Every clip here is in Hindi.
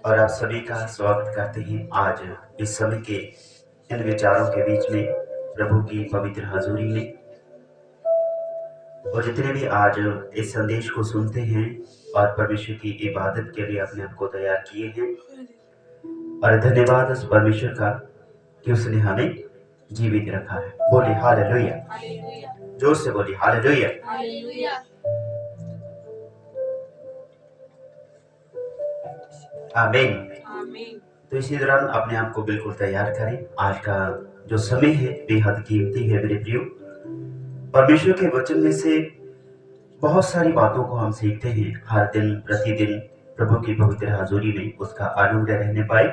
और आप सभी का स्वागत करते हैं आज इस समय के इन विचारों के बीच में प्रभु की पवित्र हजूरी में। और जितने भी आज इस संदेश को सुनते हैं और परमेश्वर की इबादत के लिए अपने आप को तैयार किए हैं, और धन्यवाद उस परमेश्वर का कि उसने हमें जीवित रखा है। बोलिए हालेलुया, जोर से बोलिए हालेलुया। आमीन। तो इसी दौरान अपने आप को बिल्कुल तैयार करें। आज का जो समय है बेहद कीमती है मेरे प्रियो। परमेश्वर के वचन में से बहुत सारी बातों को हम सीखते हैं। हर दिन प्रतिदिन प्रभु की पवित्र हाजुरी में उसका आनंद रहने पाए,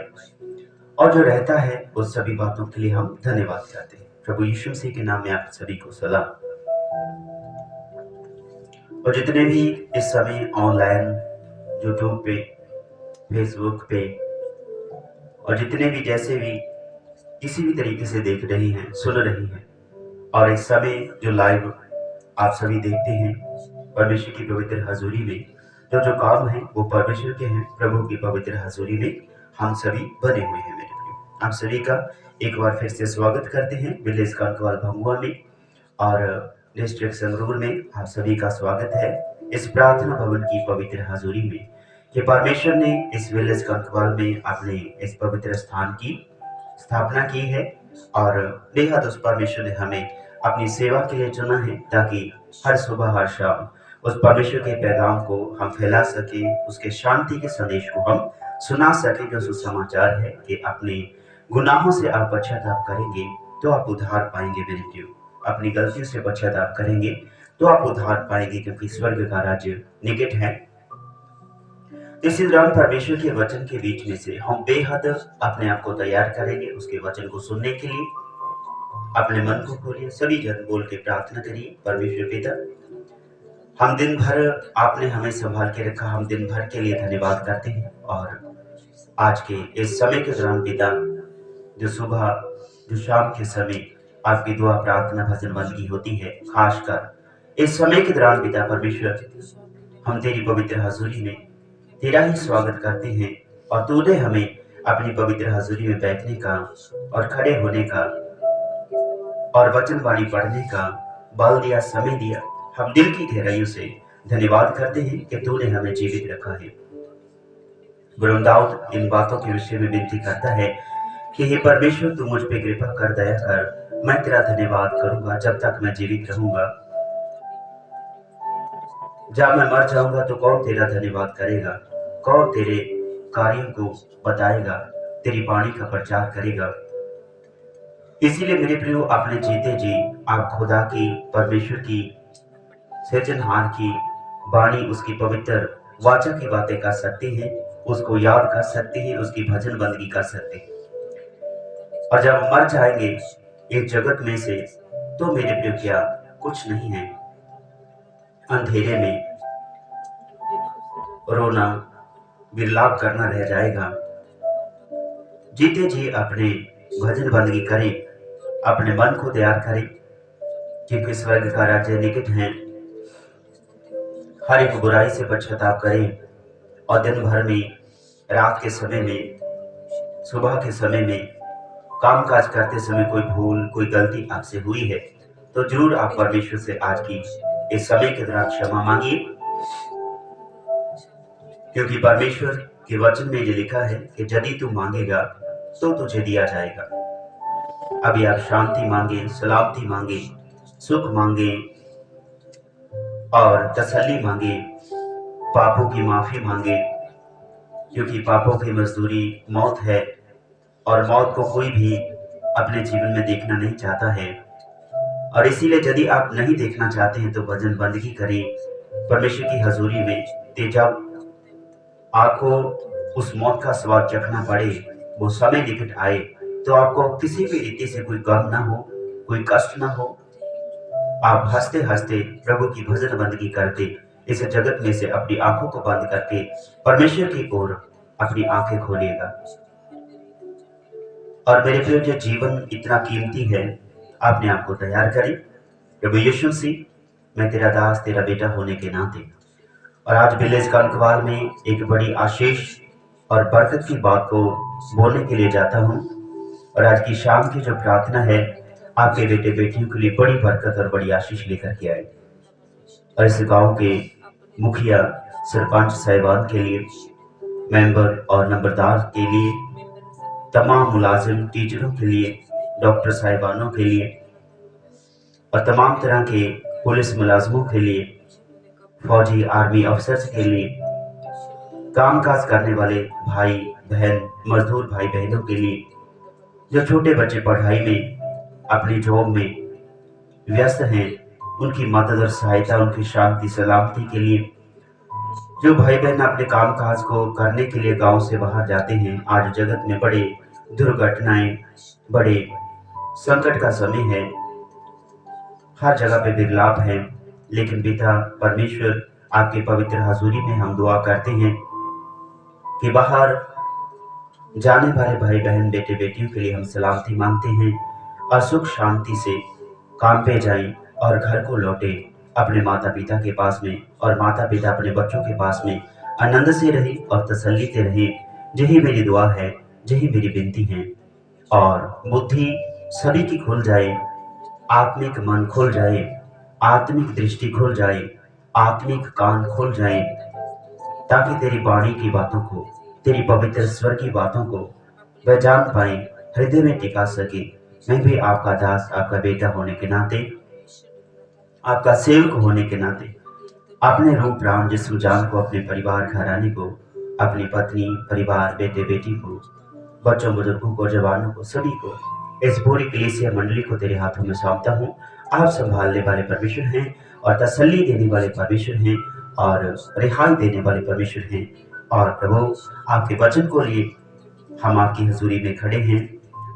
और जो रहता है उस सभी बातों के लिए हम धन्यवाद करते हैं। प्रभु यीशु मसीह के नाम में आप सभी को सलाम। और जितने भी इस समय ऑनलाइन यूट्यूब पे, फेसबुक पे, और जितने भी जैसे भी किसी भी तरीके से देख रहे हैं, सुन रहे हैं, और इस समय जो लाइव आप सभी देखते हैं परमेश्वर की पवित्र हजूरी में, जो काम है वो परमेश्वर के हैं। प्रभु की पवित्र हजूरी में हम सभी बने हुए हैं। मेरे प्रिय, आप सभी का एक बार फिर से स्वागत करते हैं विलेज कांकवाल भंगुआ में और डिस्ट्रिक्ट संगरूर में। आप सभी का स्वागत है इस प्रार्थना भवन की पवित्र हजूरी में कि परमेश्वर ने इस विलेज कांकवाल में अपने इस पवित्र स्थान की स्थापना की है, और बेहद उस परमेश्वर ने हमें अपनी सेवा के लिए चुना है, ताकि हर सुबह हर शाम उस परमेश्वर के पैगाम को हम फैला सके, उसके शांति के संदेश को हम सुना सके। जो सुसमाचार है कि अपने गुनाहों से आप पश्चाताप करेंगे तो आप उद्धार पाएंगे। मेरे प्रियो, अपनी गलतियों से पश्चाताप करेंगे तो आप उद्धार पाएंगे, क्योंकि स्वर्ग का राज्य निकट है। इसी दौरान परमेश्वर के वचन के बीच में से हम बेहद अपने आप को तैयार करेंगे उसके वचन को सुनने के लिए। अपने मन को खोलिए, सभी जन बोल के प्रार्थना करिए। परमेश्वर पिता, हम दिन भर आपने हमें संभाल के रखा, हम दिन भर के लिए धन्यवाद करते हैं। और आज के इस समय के दौरान पिता, जो सुबह जो शाम के समय आपकी दुआ प्रार्थना भजन बंदगी होती है, खासकर इस समय के दौरान पिता परमेश्वर, हम तेरी पवित्र हजूरी में तेरा ही स्वागत करते हैं। और तूने हमें अपनी पवित्र हजूरी में बैठने का और खड़े होने का और वचन वाणी पढ़ने का बल दिया, समय दिया। हम दिल की गहराइयों से धन्यवाद करते हैं कि तूने हमें जीवित रखा है। गुरु दाऊद इन बातों के विषय में विनती करता है कि हे परमेश्वर, तू मुझ पे कृपा कर, दया कर। मैं तेरा धन्यवाद करूंगा जब तक मैं जीवित रहूंगा। जब मैं मर जाऊंगा तो कौन तेरा धन्यवाद करेगा, कौन तेरे कार्यों को बताएगा, तेरी वाणी का प्रचार करेगा। इसीलिए मेरे प्रियो, अपने जीते जी आप खुदा की, परमेश्वर की, सृजनहार की वाणी, उसकी पवित्र वाचा की बातें कर सकते हैं, उसको याद कर सकते हैं, उसकी भजन बंदगी कर सकते हैं। और जब मर जाएंगे इस जगत में से, तो मेरे प्रियो क्या कुछ नहीं है। अंधेरे में रोना, विलाप करना रह जाएगा। जीते जी अपने भजन बंदगी करें, अपने मन को तैयार करें, क्योंकि स्वर्ग का राज्य निकट है। हर एक बुराई से पश्चाताप करें, और दिन भर में, रात के समय में, सुबह के समय में, कामकाज करते समय कोई भूल, कोई गलती आपसे हुई है तो जरूर आप परमेश्वर से आज की इस समय के दौरान क्षमा मांगिए, क्योंकि परमेश्वर के वचन में ये लिखा है कि यदि तू मांगेगा तो तुझे दिया जाएगा। अभी आप शांति मांगे, सलामती मांगे, सुख मांगे और तसल्ली मांगे, पापों की माफी मांगे, क्योंकि पापों की मजदूरी मौत है, और मौत को कोई भी अपने जीवन में देखना नहीं चाहता है। और इसीलिए यदि आप नहीं देखना चाहते हैं तो भजन बंदगी करें परमेश्वर की हजूरी में। जब आपको उस मौत का स्वाद चखना पड़े, वो समय निकट आए, तो आपको किसी भी रीति से कोई गम ना हो, कोई कष्ट ना हो। आप हंसते हंसते प्रभु की भजन बंदगी करते इस जगत में से अपनी आंखों को बंद करके परमेश्वर की ओर अपनी आंखें खोलिएगा। और मेरे प्रिय, जो जीवन इतना कीमती है, अपने आप को तैयार करें। प्रभु यीशु मसीह, मैं तेरा दास, तेरा बेटा होने के नाते, और आज विलेज कांकवाल में एक बड़ी आशीष और बरकत की बात को बोलने के लिए जाता हूँ। और आज की शाम की जो प्रार्थना है आपके बेटे बेटियों के लिए बड़ी बरकत और बड़ी आशीष लेकर के आए। और इस गांव के मुखिया, सरपंच साहिबान के लिए, मेंबर और नंबरदार के लिए, तमाम मुलाजिम टीचरों के लिए, डॉक्टर साहिबानों के लिए और तमाम तरह के पुलिस मुलाजमों के लिए, फौजी आर्मी अफसर्स के लिए, कामकाज करने वाले भाई बहन, मजदूर भाई बहनों के लिए, जो छोटे बच्चे पढ़ाई में, अपनी जॉब में व्यस्त हैं, उनकी मदद और सहायता, उनकी शांति सलामती के लिए, जो भाई बहन अपने कामकाज को करने के लिए गांव से बाहर जाते हैं। आज जगत में बड़े दुर्घटनाएं, बड़े संकट का समय है, हर जगह पे विकलाप है, लेकिन पिता परमेश्वर आपकी पवित्र हजूरी में हम दुआ करते हैं कि बाहर जाने वाले भाई बहन बेटे बेटियों के लिए हम सलामती मांगते हैं और सुख शांति से काम पे जाएं और घर को लौटे अपने माता पिता के पास में, और माता पिता अपने बच्चों के पास में आनंद से रहे और तसल्ली से रहे। यही मेरी दुआ है, यही मेरी विनती है। और बुद्धि सभी की खुल जाए, आत्मिक मन खुल जाए, आत्मिक दृष्टि खुल जाए, आत्मिक कान खुल जाए, ताकि तेरी वाणी की बातों को, तेरी पवित्र स्वर की बातों को वह जान पाए, हृदय में टिका सके। मैं भी आपका दास, आपका बेटा होने के नाते, आपका सेवक होने के नाते अपने रूप प्राण जिस्म जान को, अपने परिवार घराने को, अपनी पत्नी परिवार बेटे बेटी को, बच्चों बुजुर्गों को, जवानों को, सभी को, इस पूरी कलीसिया मंडली को तेरे हाथों में सौंपता हूँ। आप संभालने वाले परमेश्वर हैं और तसल्ली देने वाले परमेश्वर हैं और रिहाई देने वाले परमेश्वर हैं। और प्रभु, आपके वचन को लिए हम आपकी हजूरी में खड़े हैं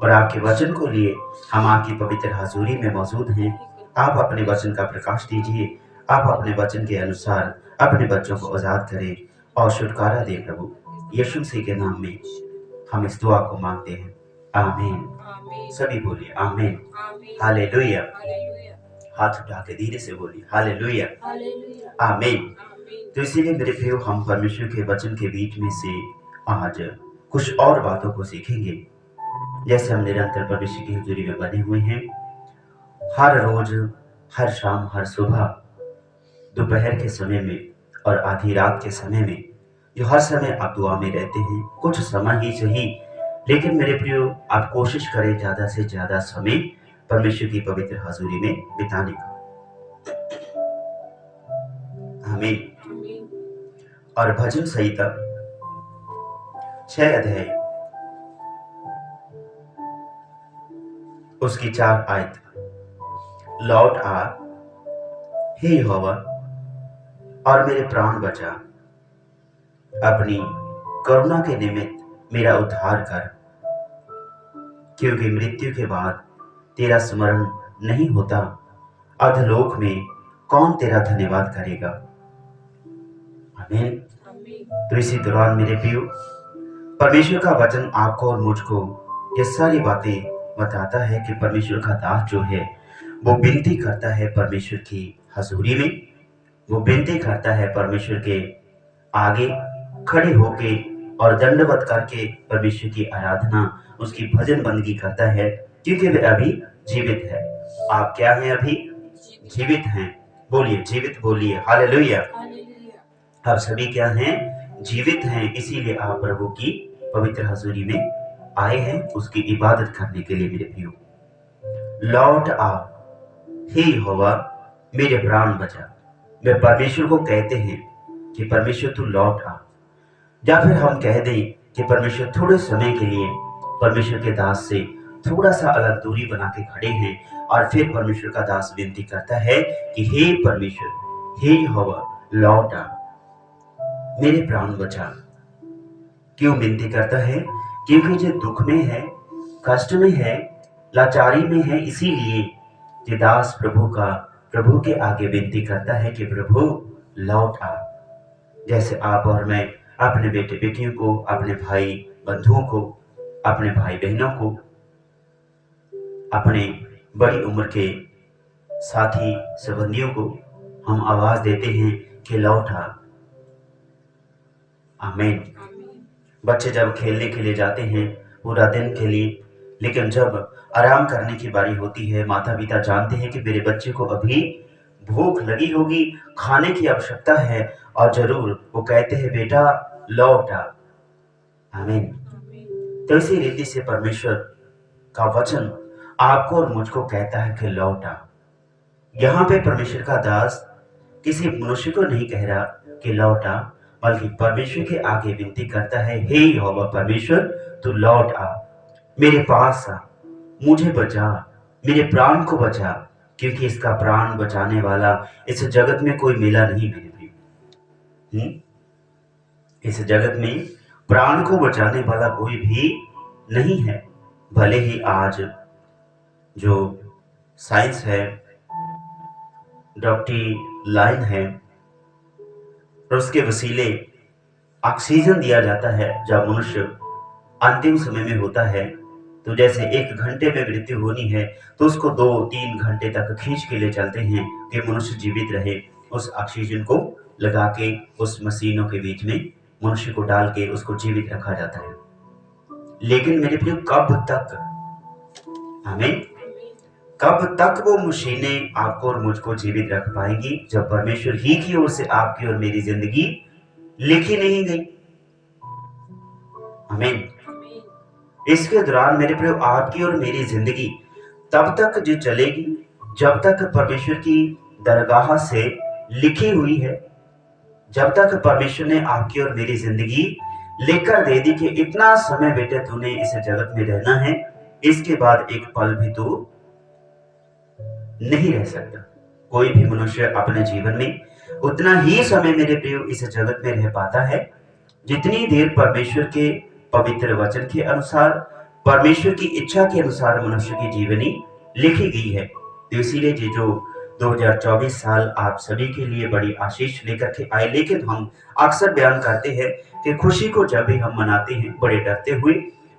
और आपके वचन को लिए हम आपकी पवित्र हजूरी में मौजूद हैं। आप अपने वचन का प्रकाश दीजिए, आप अपने वचन के अनुसार अपने बच्चों को आजाद करें और छुटकारा दे। प्रभु यीशु मसीह के नाम में हम इस दुआ को मांगते हैं, आमीन। सभी बोलिए आमीन, हालेलुया। हाथ उठा के धीरे से बोलिए हालेलुया, आमीन। तो इसीलिए मेरे प्रियो, हम परमेश्वर के वचन के बीच में से आज कुछ और बातों को सीखेंगे। जैसे हम निरंतर परमेश्वर की हजूरी में बने हुए हैं, हर रोज, हर शाम, हर सुबह, दोपहर के समय में और आधी रात के समय में, जो हर समय आप दुआ में रहते हैं, कुछ समय ही सही, लेकिन मेरे प्रियो, आप कोशिश करें ज्यादा से ज्यादा समय परमेश्वर की पवित्र हजूरी में बिताने का। आमीन। और भजन संहिता 6 अध्याय उसकी 4 आयत, लौट आ हे यहोवा और मेरे प्राण बचा, अपनी करुणा के निमित्त मेरा उद्धार कर, क्योंकि मृत्यु के बाद तेरा स्मरण नहीं होता, अधलोक में कौन तेरा धन्यवाद करेगा। आमीन। तो इसी दौरान मेरे प्रियो, परमेश्वर का वचन आपको और मुझको ये सारी बातें बताता है कि परमेश्वर का दास जो है वो विनती करता है परमेश्वर की हजूरी में, वो विनती करता है परमेश्वर के आगे खड़े होके और दंडवत करके परमेश्वर की आराधना, उसकी भजन बंदगी करता है, क्योंकि वे अभी जीवित है। आप क्या हैं? अभी जीवित हैं। बोलिए जीवित, बोलिए हालेलुया। आप सभी क्या हैं? जीवित हैं। इसीलिए आप प्रभु की पवित्र हजूरी में आए हैं, उसकी इबादत करने के लिए। मेरे प्रियो, लौट आ हे यहोवा मेरे प्राण बचा। वे परमेश्वर को कहते हैं कि परमेश्वर तू लौट आ, या फिर हम कह दें कि परमेश्वर थोड़े समय के लिए परमेश्वर के दास से थोड़ा सा अलग दूरी बना के खड़े हैं, और फिर परमेश्वर का दास विनती करता है कि हे परमेश्वर, हे यहोवा लौट आ, मेरे प्राण बचा। क्यों विनती करता है? क्योंकि जो दुख में है, कष्ट में है, लाचारी में है, इसीलिए ये दास प्रभु के आगे विनती करता है कि प्रभु लौट आ। जैसे आप और मैं अपने बेटे बेटियों को, अपने भाई बंधुओं को, अपने भाई बहनों को, अपने बड़ी उम्र के साथी संबंधियों को हम आवाज देते हैं कि लौट आ। आमीन। बच्चे जब खेलने के लिए जाते हैं पूरा दिन के लिए, लेकिन जब आराम करने की बारी होती है, माता पिता जानते हैं कि मेरे बच्चे को अभी भूख लगी होगी, खाने की आवश्यकता है, और जरूर वो कहते हैं बेटा लौट आ। आमीन। तो इसी रीति से परमेश्वर का वचन आपको और मुझको कहता है कि लौट आ। यहाँ पे परमेश्वर का दास किसी मनुष्य को नहीं कह रहा कि लौट आ, बल्कि परमेश्वर के आगे विनती करता है, हे यहोवा परमेश्वर तू लौट आ, मेरे पास आ, मुझे बचा, मेरे प्राण को बचा, क्योंकि इसका प्राण बचाने वाला इस जगत में कोई मिला नहीं मेरे भी। इस जगत में प्राण को बचाने वाला कोई भी नहीं है। भले ही आज जो साइंस है, डॉक्टरी लाइन है, और उसके वसीले ऑक्सीजन दिया जाता है, जब मनुष्य अंतिम समय में होता है तो जैसे 1 घंटे में मृत्यु होनी है तो उसको 2-3 घंटे तक खींच के ले चलते हैं कि मनुष्य जीवित रहे। उस ऑक्सीजन को लगा के उस मशीनों के बीच में मनुष्य को डाल के उसको जीवित रखा जाता है। लेकिन मेरे प्रिय कब तक, हमें कब तक वो मशीनें आपको और मुझको जीवित रख पाएंगी, जब परमेश्वर ही की ओर से आपकी और मेरी जिंदगी लिखी नहीं गई। आमीन। इसके दौरान मेरे प्रिय आपकी और मेरी जिंदगी तब तक जो चलेगी जब तक परमेश्वर की दरगाह से लिखी हुई है, जब तक परमेश्वर ने आपकी और मेरी जिंदगी लिखकर दे दी कि इतना समय बेटे तूने इस जगत में रहना है, इसके बाद एक पल भी तू नहीं रह सकता। कोई भी मनुष्य अपने जीवन में उतना ही समय मेरे प्रिय इस जगत में रह पाता है जितनी देर परमेश्वर के पवित्र वचन के अनुसार, परमेश्वर की इच्छा के अनुसार मनुष्य की जीवनी लिखी गई है। तो इसीलिए जो 2024 साल आप सभी के लिए बड़ी आशीष लेकर के आए, लेकिन हम अक्सर बयान करते हैं कि खुशी को जब भी हम मनाते हैं बड़े डरते हुए,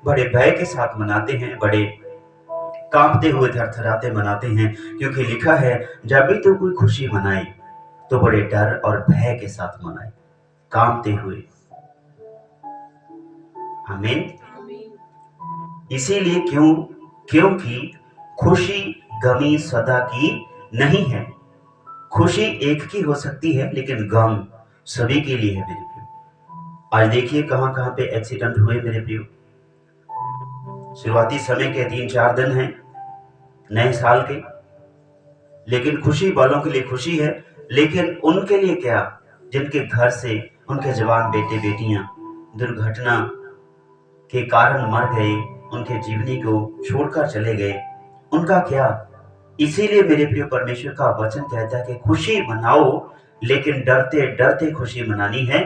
बड़े भय के साथ मनाते हैं, बड़े कांपते हुए थरथराते मनाते हैं, क्योंकि लिखा है जब भी तो कोई खुशी मनाए तो बड़े डर और भय के साथ मनाए, कांपते हुए। आमीन। इसीलिए क्योंकि खुशी गमी सदा की नहीं है। खुशी एक की हो सकती है लेकिन गम सभी के लिए है मेरे प्रियो। आज देखिए कहां कहां पे एक्सीडेंट हुए मेरे प्रियो। शुरुआती समय के 3-4 दिन हैं नए साल के, लेकिन खुशी वालों के लिए खुशी है, लेकिन उनके लिए क्या जिनके घर से उनके जवान बेटे बेटियां दुर्घटना के कारण मर गए, उनके जीवनी को छोड़कर चले गए, उनका क्या। इसीलिए मेरे प्रिय परमेश्वर का वचन कहता है कि खुशी मनाओ, लेकिन डरते डरते खुशी मनानी है।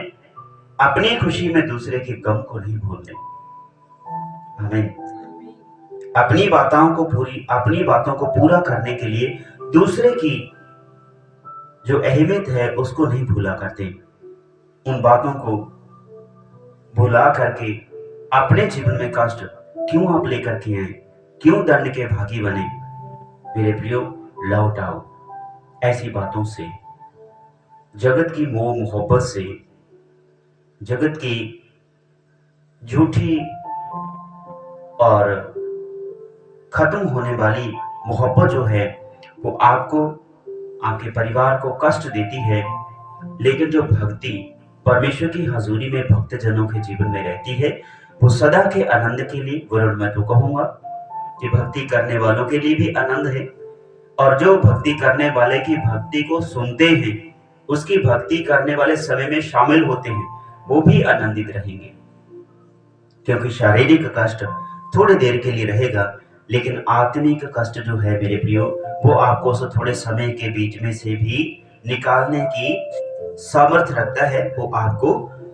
अपनी खुशी में दूसरे के गम को नहीं भूलने। आमीन। अपनी बातों को पूरा करने के लिए दूसरे की जो अहमियत है उसको नहीं भूला करते। उन बातों को भुला करके अपने जीवन में कष्ट क्यों आप लेकर के आए, क्यों दंड के भागी बने। मेरे प्रियो लौट आओ ऐसी बातों से, जगत की मोह मोहब्बत से, जगत की झूठी और खत्म होने वाली मोहब्बत जो है वो आपको, आपके परिवार को कष्ट देती है। लेकिन जो भक्ति परमेश्वर की हजूरी में भक्त जनों के जीवन में रहती है वो सदा के आनंद के लिए, वरुण मैं तो कहूंगा कि भक्ति करने वालों के लिए भी आनंद है, और जो भक्ति करने वाले की भक्ति को सुनते हैं, उसकी भक्ति करने वाले समय में शामिल होते हैं, वो भी आनंदित रहेंगे। क्योंकि शारीरिक कष्ट थोड़ी देर के लिए रहेगा, लेकिन आत्मिक कष्ट जो है मेरे प्रियो वो आपको उस थोड़े समय के बीच में से भी निकालने की सामर्थ्य रखता है, वो आपको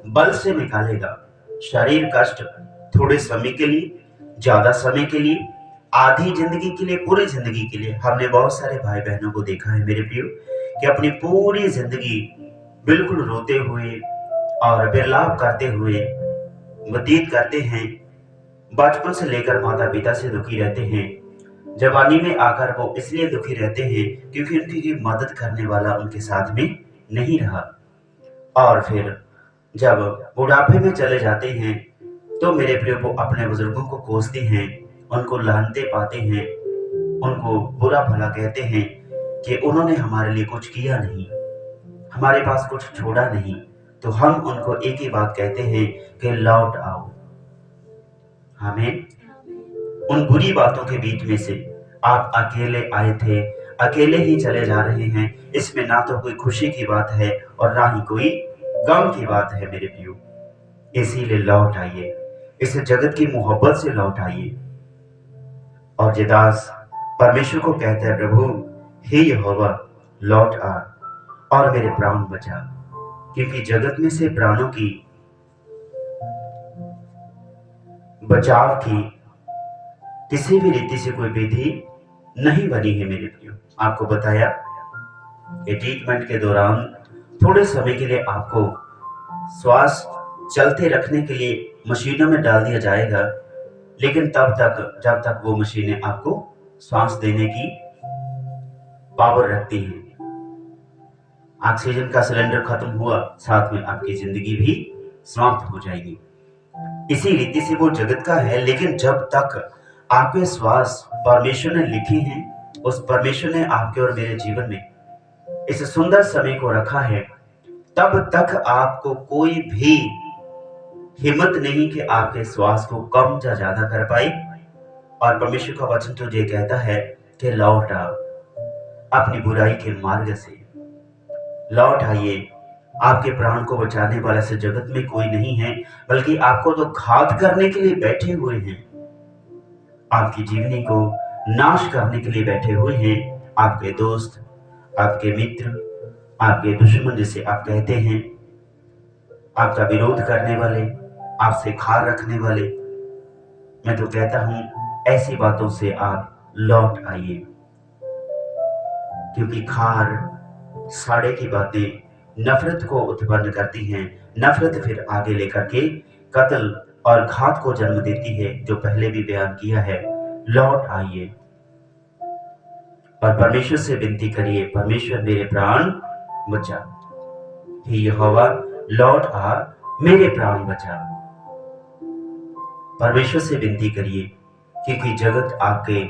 बल से निकालेगा। शारीरिक कष्ट थोड़े समय के लिए, ज्यादा समय के लिए, आधी जिंदगी के लिए, पूरी जिंदगी के लिए। हमने बहुत सारे भाई बहनों को देखा है मेरे प्रियो कि अपनी पूरी जिंदगी बिल्कुल रोते हुए और विलाप करते हुए व्यतीत करते हैं। बचपन से लेकर माता पिता से दुखी रहते हैं, जवानी में आकर वो इसलिए दुखी रहते हैं क्योंकि उनकी मदद करने वाला उनके साथ में नहीं रहा। और फिर जब बुढ़ापे में चले जाते हैं तो मेरे प्रिय वो अपने बुजुर्गों को कोसते हैं, उनको लानते पाते हैं, उनको बुरा भला कहते हैं कि उन्होंने हमारे लिए कुछ किया नहीं, हमारे पास कुछ छोड़ा नहीं। तो हम उनको एक ही बात कहते हैं कि लौट आओ। हमें उन बुरी बातों के बीच में से आप अकेले आए थे, अकेले ही चले जा रहे हैं। इसमें ना तो कोई खुशी की बात है और ना ही कोई गम की बात है मेरे प्रियो। इसीलिए लौट आइए, इस जगत की मोहब्बत से लौट आइए। और ये दास परमेश्वर को कहता है, प्रभु हे यहोवा लौट आ और मेरे प्राण बचा, क्योंकि जगत में से प्राणों की बचाव की किसी भी रीति से कोई विधि नहीं बनी है मेरे प्रियो। आपको बताया कि ट्रीटमेंट के दौरान थोड़े समय के लिए आपको श्वास चलते रखने के लिए मशीनों में डाल दिया जाएगा, लेकिन तब तक जब तक वो मशीनें आपको श्वास देने की पावर रखती हैं। ऑक्सीजन का सिलेंडर खत्म हुआ, साथ में आपकी जिंदगी भी समाप्त हो जाएगी। इसी रीति से वो जगत का है, लेकिन जब तक आपके श्वास परमेश्वर ने लिखे हैं, उस परमेश्वर ने आपके और मेरे जीवन में इस सुंदर समय को रखा है, तब तक आपको कोई भी हिम्मत नहीं कि आपके श्वास को कम या ज्यादा कर पाए। और परमेश्वर का वचन तो ये कहता है कि लौट आ अपनी बुराई के मार्ग से, लौट आइए। आपके प्राण को बचाने वाला से जगत में कोई नहीं है, बल्कि आपको तो घात करने के लिए बैठे हुए हैं, आपकी जीवनी को नाश करने के लिए बैठे हुए हैं। आपके दोस्त, आपके मित्र, आपके दुश्मन जिसे आप कहते हैं, आपका विरोध करने वाले, आपसे खार रखने वाले, मैं तो कहता हूं ऐसी बातों से आप लौट आइए, क्योंकि खार साड़े की बातें नफरत को उत्पन्न करती हैं। नफरत फिर आगे लेकर के कत्ल और घात को जन्म देती है, जो पहले भी बयान किया है। लौट आइए और परमेश्वर से विनती करिए, परमेश्वर मेरे प्राण बचा, हे यहोवा लौट आ मेरे प्राण बचा। परमेश्वर से विनती करिए, क्योंकि जगत आपके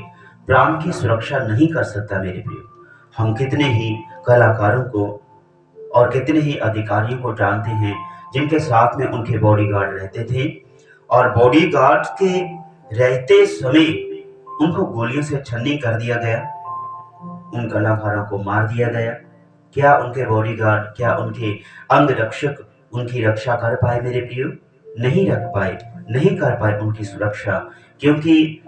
प्राण की सुरक्षा नहीं कर सकता मेरे प्रिय। हम कितने ही कलाकारों को और कितने ही अधिकारियों को जानते हैं जिनके साथ में उनके बॉडीगार्ड रहते थे, और बॉडीगार्ड के रहते समय उनको गोलियों से छन्नी कर दिया गया, उन कलाकारों को मार दिया गया। क्या उनके बॉडीगार्ड, क्या उनके अंग रक्षक उनकी रक्षा कर पाए मेरे प्रियो? नहीं रख पाए, नहीं कर पाए उनकी सुरक्षा, क्योंकि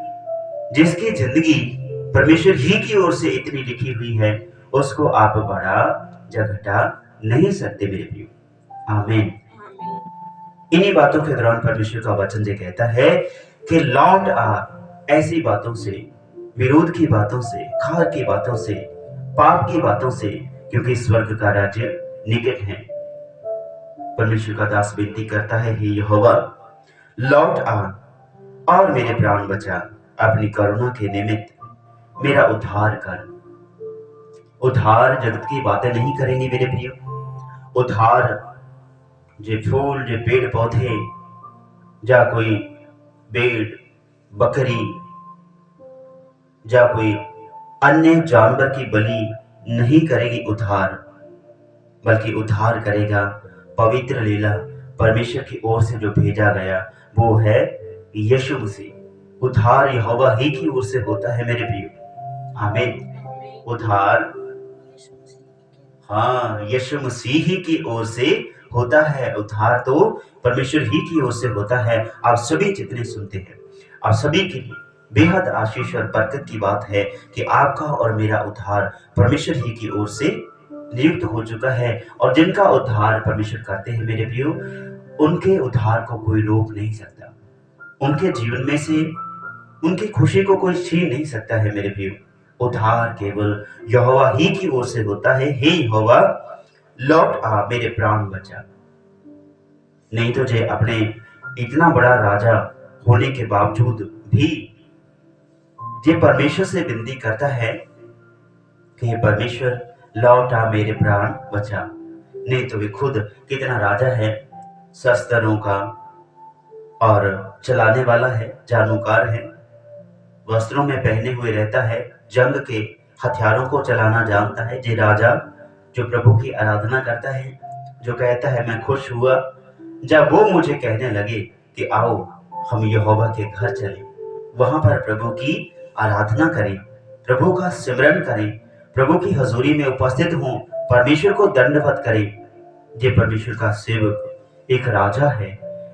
जिसकी जिंदगी परमेश्वर ही की ओर से इतनी लिखी हुई है, उसको आप बढ़ा या घटा नहीं सकते मेरे प्रियो। आमीन। इन्हीं बातों के दौरान परमेश्वर का वचन ये कहता है कि लौट आ ऐसी बातों से, विरोध की बातों से, खार की बातों से, पाप की बातों से, क्योंकि स्वर्ग का राज्य निकट है। परमेश्वर का दास विनती करता है, हे यहोवा लौट आ और मेरे प्राण बचा, अपनी करुणा के निमित्त मेरा उद्धार कर। उद्धार जगत की बातें नहीं करेंगे मेरे प्रियो। उद्धार जे फूल, जे पेड़ पौधे, जा कोई भेड़ बकरी, जा कोई अन्य जानवर की बलि नहीं करेगी उद्धार, बल्कि उद्धार करेगा पवित्र लीला परमेश्वर की ओर से जो भेजा गया, वो है यीशु मसीह। उद्धार यहोवा ही की ओर से होता है मेरे प्रियो। आमीन। उद्धार हाँ यीशु मसीह ही की ओर से होता है। उद्धार तो परमेश्वर ही की ओर से होता है। आप सभी जितने सुनते हैं, आप सभी के लिए बेहद आशीष और बरकत की बात है कि आपका और मेरा उद्धार परमेश्वर ही की ओर से नियुक्त हो चुका है। और जिनका उद्धार परमेश्वर करते हैं मेरे प्रियो, उनके उद्धार को कोई रोक नहीं सकता। उनके जीवन में से उनकी खुशी को कोई छीन नहीं सकता है मेरे प्रियो। उद्धार केवल यहोवा ही की ओर से होता है। हे यहोवा लौट आ मेरे प्राण बचा। नहीं तो जे अपने इतना बड़ा राजा होने के बावजूद भी ये परमेश्वर से विनती करता है कि हे परमेश्वर लौट आ मेरे प्राण बचा। नहीं तो वे खुद कितना राजा है, शस्त्रों का, और चलाने वाला है, जानूकार है, वस्त्रों में पहने हुए रहता है, जंग के हथियारों को चलाना जानता है। ये राजा जो प्रभु की आराधना करता है, जो कहता है मैं खुश हुआ जब वो मुझे कहने लगे कि आओ हम यहोवा के घर चलें, वहां पर प्रभु की आराधना करें, प्रभु का सिमरन करें, प्रभु की हजूरी में उपस्थित हों, परमेश्वर को दंडवत करें। ये परमेश्वर का सेवक एक राजा है।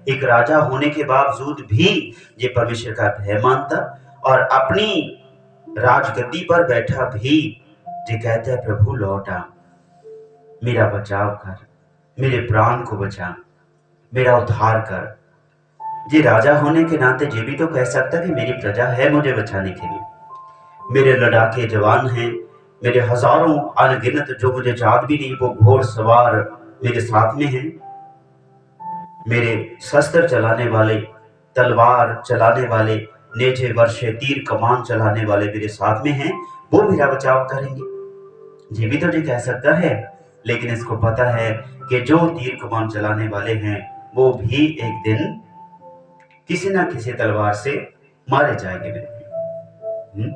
एक राजा होने के बावजूद भी ये परमेश्वर का भय मानता और अपनी राजगद्दी पर बैठा भी ये कहता है प्रभु लौट आ, मेरा बचाव कर, मेरे प्राण को बचा, मेरा उद्धार कर। ये राजा होने के नाते ये भी तो कह सकता कि मेरी प्रजा है मुझे बचाने के लिए, मेरे लड़ाके जवान हैं, मेरे हजारों अनगिनत जो मुझे याद भी नहीं वो घोड़सवार मेरे साथ में हैं, मेरे शस्त्र चलाने वाले, तलवार चलाने वाले, नेजे वर्षे तीर कमान चलाने वाले मेरे साथ में हैं, वो मेरा बचाव करेंगे। ये भी तो जी कह सकता है, लेकिन इसको पता है कि जो तीर कमान चलाने वाले हैं वो भी एक दिन किसी ना किसी तलवार से मारे जाएंगे मेरे।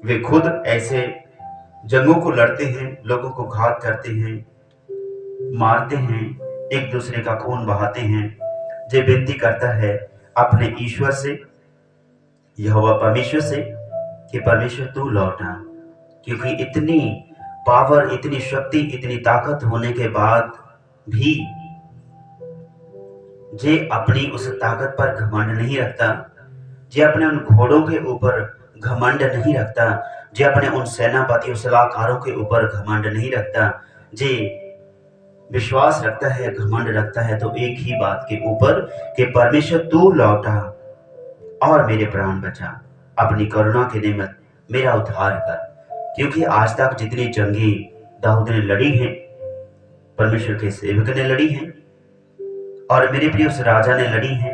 वे खुद ऐसे जंगों को लड़ते हैं, लोगों को घात करते हैं, मारते हैं, एक दूसरे का खून बहाते हैं। जे विनती करता है अपने ईश्वर से, यहोवा परमेश्वर से कि परमेश्वर तू लौट आ, क्योंकि इतनी पावर, इतनी शक्ति, इतनी ताकत होने के बाद भी जे अपनी उस ताकत पर घमंड नहीं रखता, जे अपने उन घोड़ों के ऊपर घमंड नहीं रखता, जे अपने उन सेनापतियों सलाहकारों के ऊपर घमंड नहीं रखता, जे विश्वास रखता है, घमंड रखता है तो एक ही बात के ऊपर कि परमेश्वर तू लौटा और मेरे प्राण बचा, अपनी करुणा के निमित्त मेरा उद्धार कर। क्योंकि आज तक जितनी जंगें दाऊद ने लड़ी हैं, परमेश्वर के सेवक ने लड़ी हैं और मेरे प्रिय उस राजा ने लड़ी हैं,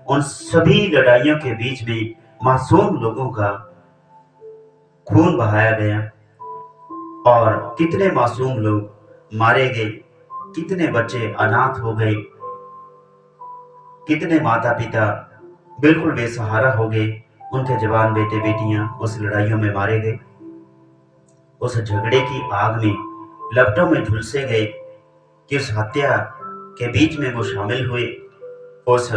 उन सभी लड़ाइयों के बीच में मासूम लोगों का खून बहाया गया और कितने मासूम लोग मारे गए, कितने बच्चे अनाथ हो गए, कितने माता पिता बिल्कुल बेसहारा हो गए, उनके जवान बेटे बेटियां उस लड़ाइयों में मारे गए, उस झगड़े की आग में लपटों में झुलसे गए कि उस हत्या के बीच में वो शामिल हुए, उस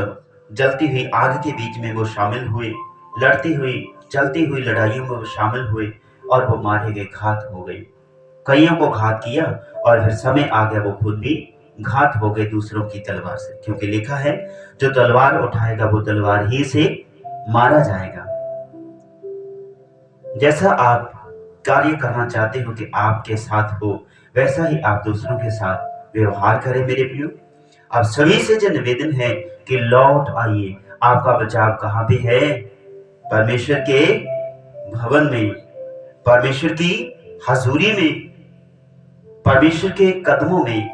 जलती हुई आग के बीच में वो शामिल हुए, लड़ती हुई चलती हुई लड़ाइयों में वो शामिल हुए और वो मारे गए, घात हो गए। कईयों को घात किया और फिर समय आ गया वो खुद भी घात हो गए दूसरों की तलवार से, क्योंकि लिखा है जो तलवार उठाएगा वो तलवार ही से मारा जाएगा। जैसा आप कार्य करना चाहते हो कि आपके साथ हो, वैसा ही आप दूसरों के साथ व्यवहार करें मेरे प्रियो। अब सभी से जो निवेदन है कि लौट आइए। आपका बचाव कहाँ पे है? परमेश्वर के भवन में, परमेश्वर की हजूरी में, परमेश्वर के कदमों में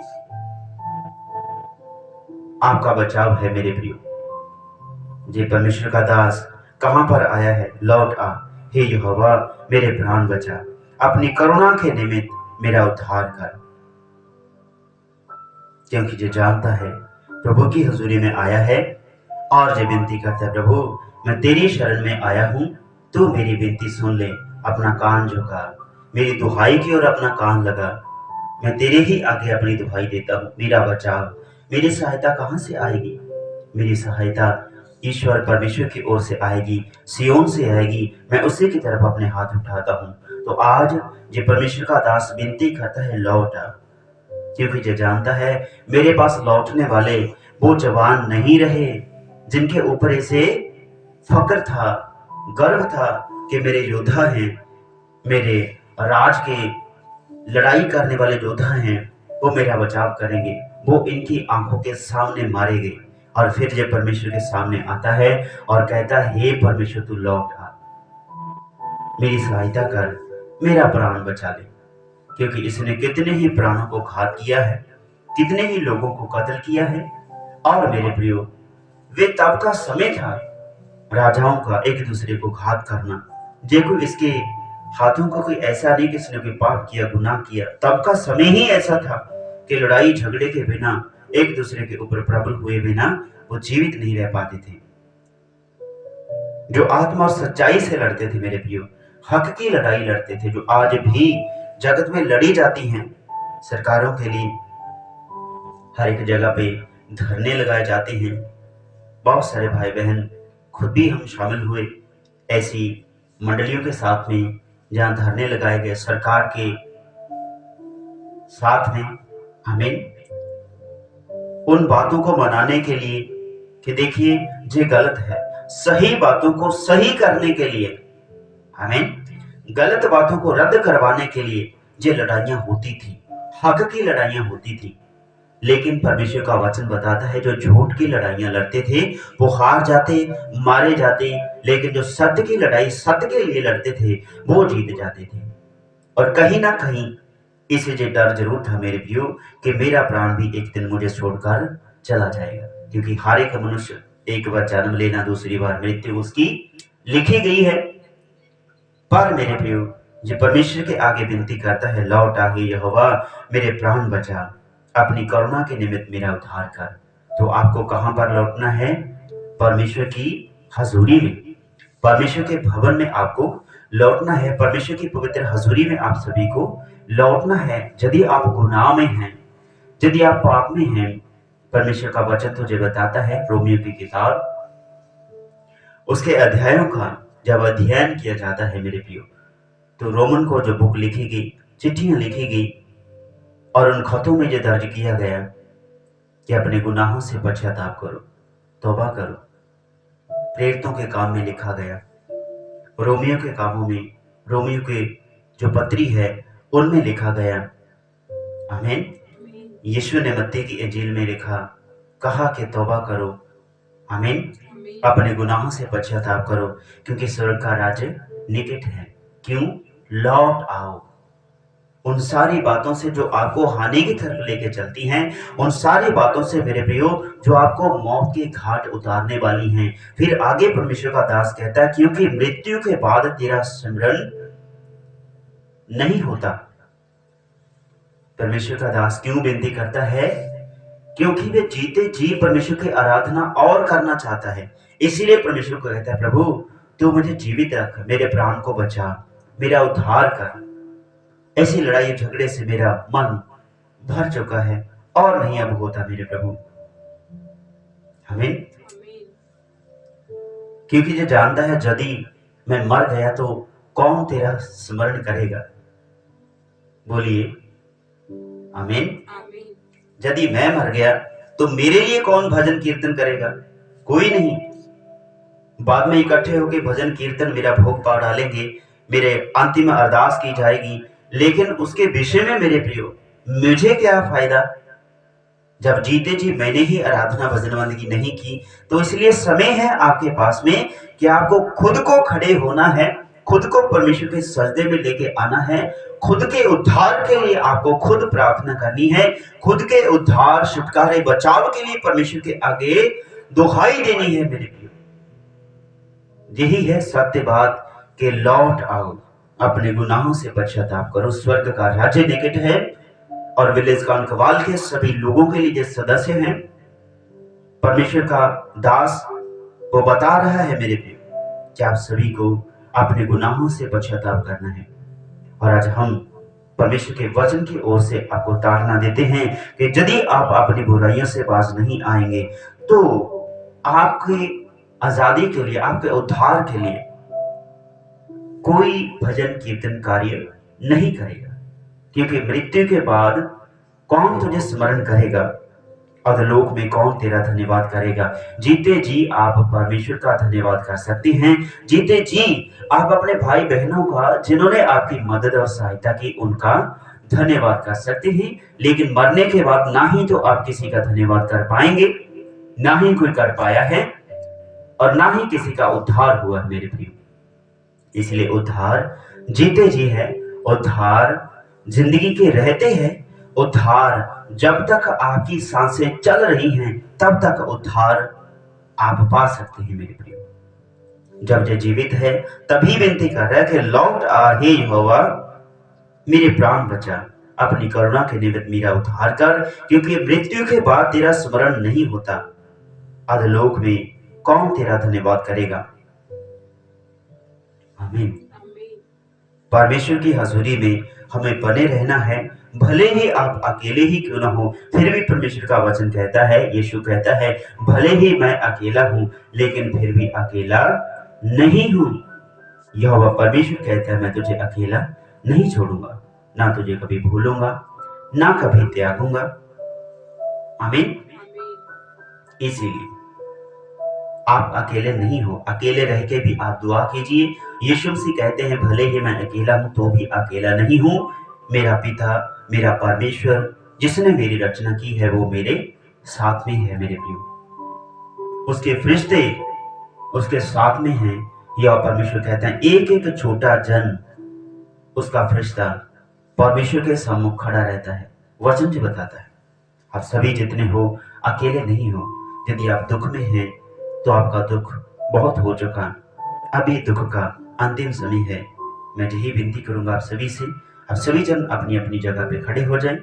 आपका बचाव है मेरे प्रियो। ये परमेश्वर का दास कहां पर आया है? लौट आ, हे यहोवा मेरे प्राण बचा, अपनी करुणा के निमित्त मेरा उद्धार कर। क्योंकि जो जानता है प्रभु की हजूरी में आया है और जो विनती करता है प्रभु मैं तेरी शरण में आया हूं, तू मेरी विनती सुन ले, अपना कान झुका, मेरी दुहाई की ओर अपना कान लगा, मैं तेरे ही आगे अपनी दुहाई देता हूँ। मेरा बचाव, मेरी सहायता कहाँ से आएगी? मेरी सहायता ईश्वर परमेश्वर की ओर से आएगी, सियोन से आएगी, मैं उसी की तरफ अपने हाथ उठाता हूँ। तो आज ये परमेश्वर का दास विनती करता है लौट आ, क्योंकि जो जानता है मेरे पास लौटने वाले वो जवान नहीं रहे जिनके ऊपर इसे फक्र था, गर्व था कि मेरे योद्धा हैं, मेरे राज के लड़ाई करने वाले योद्धा हैं, वो मेरा बचाव करेंगे। वो इनकी आंखों के सामने मारे गए और फिर जब परमेश्वर के सामने आता है और कहता है हे परमेश्वर तू लौट आ, मेरी सहायता कर, मेरा प्राण बचा ले। क्योंकि इसने कितने ही प्राणों को घात किया है, कितने ही लोगों को कत्ल किया है। और मेरे प्रियो वे तब का समय था राजाओं का एक दूसरे को घात करना। देखो इसके हाथों का कोई ऐसा नहीं कि इसने कोई पाप किया, गुनाह किया, तब का समय ही ऐसा था कि लड़ाई झगड़े के बिना, एक दूसरे के ऊपर प्रबल हुए बिना वो जीवित नहीं रह पाते थे। जो आत्मा और सच्चाई से लड़ते थे मेरे प्रियो, हक की लड़ाई लड़ते थे, जो आज भी जगत में लड़ी जाती हैं सरकारों के लिए, हर एक जगह पे धरने लगाए जाते हैं। बहुत सारे भाई बहन, खुद भी हम शामिल हुए ऐसी मंडलियों के साथ में जहां धरने लगाए गए सरकार के साथ में। हमें उन बातों को मनाने के लिए कि देखिए ये गलत है, सही बातों को सही करने के लिए, हमें गलत बातों को रद्द करवाने के लिए ये लड़ाइयां होती थी, हक की लड़ाइयां होती थी। लेकिन परमेश्वर का वचन बताता है जो झूठ की लड़ाइयां लड़ते थे वो हार जाते, मारे जाते, लेकिन जो सत्य की लड़ाई सत्य के लिए लड़ते थे वो जीत जाते थे। और कहीं ना कहीं इसे ये डर जरूर था मेरे प्रियो कि मेरा प्राण भी एक दिन मुझे छोड़कर चला जाएगा, क्योंकि हर एक मनुष्य एक बार जन्म लेना, दूसरी बार मृत्यु उसकी लिखी गई है। पर मेरे प्रियो जो परमेश्वर के आगे विनती करता है, लौट आ हे यहोवा, मेरे प्राण बचा, अपनी करुणा के निमित्त मेरा उद्धार कर। तो आपको कहां पर लौटना है? परमेश्वर की हजूरी में, परमेश्वर के भवन में आपको लौटना है। परमेश्वर की पवित्र हजूरी में आप सभी को लौटना है। यदि आप गुनाह में हैं, यदि आप पाप में हैं, परमेश्वर का वचन तुझे बताता है, रोमियो की किताब उसके अध्यायों का जब अध्ययन किया जाता है मेरे प्रियो, तो रोमन को जो बुक लिखी गई, चिट्ठियां लिखी गई और उन खतों में ये दर्ज किया गया कि अपने गुनाहों से पश्चाताप करो, तौबा करो। प्रेरितों के काम में लिखा गया, रोमियो के कामों में, रोमियो के जो पत्री है उनमें लिखा गया। आमीन। यीशु ने मत्ती की इंजील में लिखा, कहा कि तौबा करो, आमीन, अपने गुनाहों से पश्चाताप करो, क्योंकि स्वर्ग का राज्य निकट है। क्यों? लौट आओ उन सारी बातों से जो आपको हानि की तरफ लेके चलती हैं, उन सारी बातों से मेरे प्रियो जो आपको मौत के घाट उतारने वाली हैं। फिर आगे परमेश्वर का दास कहता है, क्योंकि मृत्यु के बाद तेरा स्मरण नहीं होता। परमेश्वर का दास क्यों विनती करता है? क्योंकि वे जीते जी परमेश्वर की आराधना और करना चाहता है। इसीलिए परमेश्वर को कहता है, प्रभु तू मुझे जीवित रख, मेरे प्राण को बचा, मेरा उद्धार कर। ऐसी लड़ाई झगड़े से मेरा मन भर चुका है और नहीं अब होता मेरे प्रभु। आमीन। क्योंकि जो जानता है यदि मैं मर गया तो कौन तेरा स्मरण करेगा? बोलिए आमीन। यदि मैं मर गया तो मेरे लिए कौन भजन कीर्तन करेगा? कोई नहीं। बाद में इकट्ठे होकर भजन कीर्तन मेरा भोग पा डालेंगे, मेरे अंतिम अरदास की जाएगी, लेकिन उसके विषय में मेरे प्रियो मुझे क्या फायदा जब जीते जी मैंने ही आराधना भजन बंदगी नहीं की। तो इसलिए समय है आपके पास में कि आपको खुद को खड़े होना है, खुद को परमेश्वर के सजदे में लेके आना है, खुद के उद्धार के लिए आपको खुद प्रार्थना करनी है, खुद के उद्धार छुटकारे बचाव के लिए परमेश्वर के आगे दुहाई देनी है मेरे प्रियो। यही है सत्य बात कि लौट आओ, अपने गुनाहों से पश्चाताप करो, स्वर्ग का राज्य निकट है। और विलेज कांकवाल के सभी लोगों के लिए जो सदस्य हैं, परमेश्वर का दास वो बता रहा है मेरे प्रियो कि आप सभी को अपने गुनाहों से पश्चाताप करना है। और आज हम परमेश्वर के वचन की ओर से आपको ताड़ना देते हैं कि यदि आप अपनी बुराइयों से बाज नहीं आएंगे तो आपकी आजादी के लिए, आपके उद्धार के लिए कोई भजन कीर्तन कार्य नहीं करेगा। क्योंकि मृत्यु के बाद कौन तुझे स्मरण करेगा? अधोलोक में कौन तेरा धन्यवाद करेगा? जीते जी आप परमेश्वर का धन्यवाद कर सकते हैं। जीते जी आप अपने भाई बहनों का, जिन्होंने आपकी मदद और सहायता की, उनका धन्यवाद कर सकते हैं। लेकिन मरने के बाद ना ही तो आप किसी का धन्यवाद कर पाएंगे, ना ही कोई कर पाया है, और ना ही किसी का उद्धार हुआ है मेरे प्रिय। इसलिए उद्धार जीते जी है, उद्धार जिंदगी के रहते हैं, उद्धार जब तक आपकी सांसें चल रही हैं तब तक उद्धार आप पा सकते हैं मेरे प्रिय। जब ये जीवित है तभी विनती कर रहा है कि लौट आ हे यहोवा, मेरे प्राण बचा, अपनी करुणा के निमित्त मेरा उद्धार कर, क्योंकि मृत्यु के बाद तेरा स्मरण नहीं होता। अधोलोक में कौन तेरा धन्यवाद करेगा। आमीन। परमेश्वर की हजूरी में हमें बने रहना है, भले ही आप अकेले ही क्यों ना हो, फिर भी परमेश्वर का वचन कहता है, यीशु कहता है, भले ही मैं अकेला हूं लेकिन फिर भी अकेला नहीं हूं। यहोवा परमेश्वर कहता है, मैं तुझे अकेला नहीं छोड़ूंगा, ना तुझे कभी भूलूंगा, ना कभी त्यागूंगा। आमीन। इसीलिए आप अकेले नहीं हो, अकेले रह के भी आप दुआ कीजिए। यीशु मसीह कहते हैं, भले ही मैं अकेला हूं तो भी अकेला नहीं हूं। मेरा पिता, मेरा परमेश्वर जिसने मेरी रचना की है वो मेरे साथ में है। मेरे प्रियो, उसके फरिश्ते उसके साथ में हैं। यह परमेश्वर कहते हैं, एक एक छोटा जन उसका फरिश्ता परमेश्वर के सम्मुख खड़ा रहता है। वचन जो बताता है, आप सभी जितने हो अकेले नहीं हो। यदि आप दुख में हैं तो आपका दुख बहुत हो चुका, अभी दुख का अंतिम समय है। मैं यही विनती करूंगा आप सभी से, आप सभी जन अपनी अपनी जगह पे खड़े हो जाएं।